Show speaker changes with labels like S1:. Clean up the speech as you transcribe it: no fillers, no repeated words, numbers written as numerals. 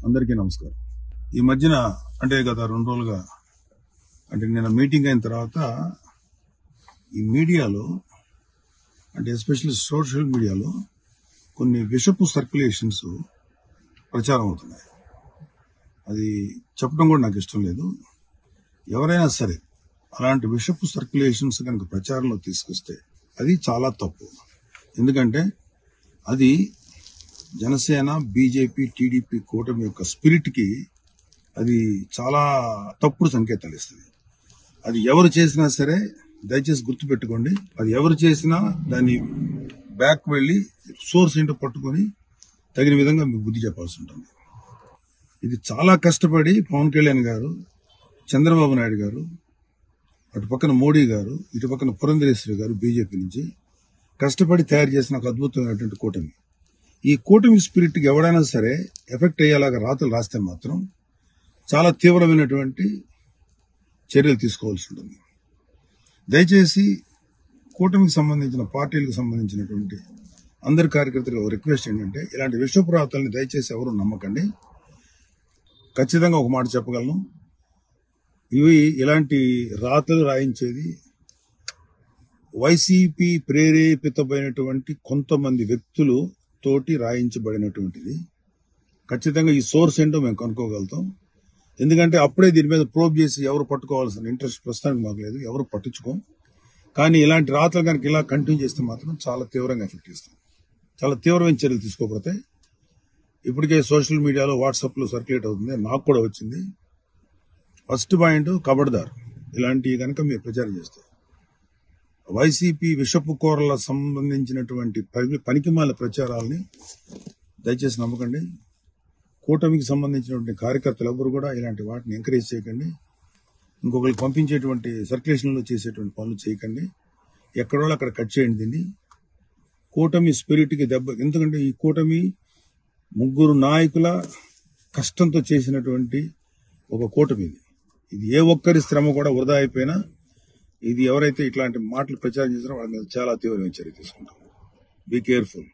S1: అందరికీ నమస్కారం. ఈ మధ్యన అంటే గత 2 రోజులుగా అంటే నిన్న మీటింగ్ అయిన తర్వాత ఈ మీడియాలో అంటే ఎస్పెషల్లీ సోషల్ మీడియాలో కొన్ని విషపు సర్క్యులేషన్స్ ప్రచారం అవుతున్నాయి. అది చెప్పడం కూడా నాకు ఇష్టం లేదు. ఎవరైనా సరే అలాంటి విషపు సర్క్యులేషన్స్ కనుక ప్రచారంలో తీసుకొస్తే అది చాలా తప్పు. ఎందుకంటే అది జనసేన, బీజేపీ, టీడీపీ కూటమి యొక్క స్పిరిట్ కి అది చాలా తప్పుడు సంకేతాలు ఇస్తుంది. అది ఎవరు చేసినా సరే దయచేసి గుర్తుపెట్టుకోండి. అది ఎవరు చేసినా దాన్ని బ్యాక్ వెళ్లి సోర్స్ ఏంటో పట్టుకొని తగిన విధంగా మీకు బుద్ధి చెప్పాల్సి ఉంటుంది. ఇది చాలా కష్టపడి పవన్ కళ్యాణ్ గారు, చంద్రబాబు నాయుడు గారు, అటు పక్కన మోడీ గారు, ఇటు పక్కన పురంధరేశ్వరి గారు బీజేపీ నుంచి కష్టపడి తయారు చేసిన ఒక అద్భుతమైనటువంటి కూటమి. ఈ కూటమి స్పిరిట్ కి ఎవడైనా సరే ఎఫెక్ట్ అయ్యేలాగా రాతలు రాస్తే మాత్రం చాలా తీవ్రమైనటువంటి చర్యలు తీసుకోవాల్సి ఉంటుంది. దయచేసి కూటమికి సంబంధించిన పార్టీలకు సంబంధించినటువంటి అందరి కార్యకర్తలకు రిక్వెస్ట్ ఏంటంటే ఇలాంటి విషపు రాతల్ని దయచేసి ఎవరు నమ్మకండి. ఖచ్చితంగా ఒక మాట చెప్పగలను, ఇలాంటి రాతలు రాయించేది వైసీపీ ప్రేరేపితమైనటువంటి కొంతమంది వ్యక్తులు తోటి రాయించబడినటువంటిది. ఖచ్చితంగా ఈ సోర్స్ ఏంటో మేము కనుక్కోగలుగుతాం. ఎందుకంటే అప్పుడే దీని మీద ప్రోబ్ చేసి ఎవరు పట్టుకోవాల్సిన ఇంట్రెస్ట్ ప్రస్తుతానికి మాకు లేదు, ఎవరు పట్టించుకోం. కానీ ఇలాంటి రాతలు కనుక ఇలా కంటిన్యూ చేస్తే మాత్రం చాలా తీవ్రంగా ఎఫెక్ట్ చేస్తాం. చాలా తీవ్రమైన చర్యలు తీసుకోబడతాయి. ఇప్పటికే సోషల్ మీడియాలో వాట్సాప్లో సర్క్యులేట్ అవుతుంది, నాకు కూడా వచ్చింది. ఫస్ట్ పాయింట్, కబడ్దార్ ఇలాంటివి కనుక మీరు ప్రచారం చేస్తే వైసీపీ విషపు కూరల సంబంధించినటువంటి పనికిమాల ప్రచారాలని దయచేసి నమ్మకండి. కూటమికి సంబంధించినటువంటి కార్యకర్తలు ఎవరు కూడా ఇలాంటి వాటిని ఎంకరేజ్ చేయకండి. ఇంకొకరికి పంపించేటువంటి సర్క్యులేషన్లో చేసేటువంటి పనులు చేయకండి. ఎక్కడో అక్కడ కట్ చేయండి దీన్ని. కూటమి స్పిరిట్కి దెబ్బ. ఎందుకంటే ఈ కూటమి 3 నాయకుల కష్టంతో చేసినటువంటి ఒక కూటమి. ఇది ఏ ఒక్కరి శ్రమ కూడా వృధా అయిపోయినా ఇది ఎవరైతే ఇట్లాంటి మాటలు ప్రచారం చేస్తారో వాళ్ళ మీద చాలా తీవ్రమైన చర్య తీసుకుంటాం. Be careful.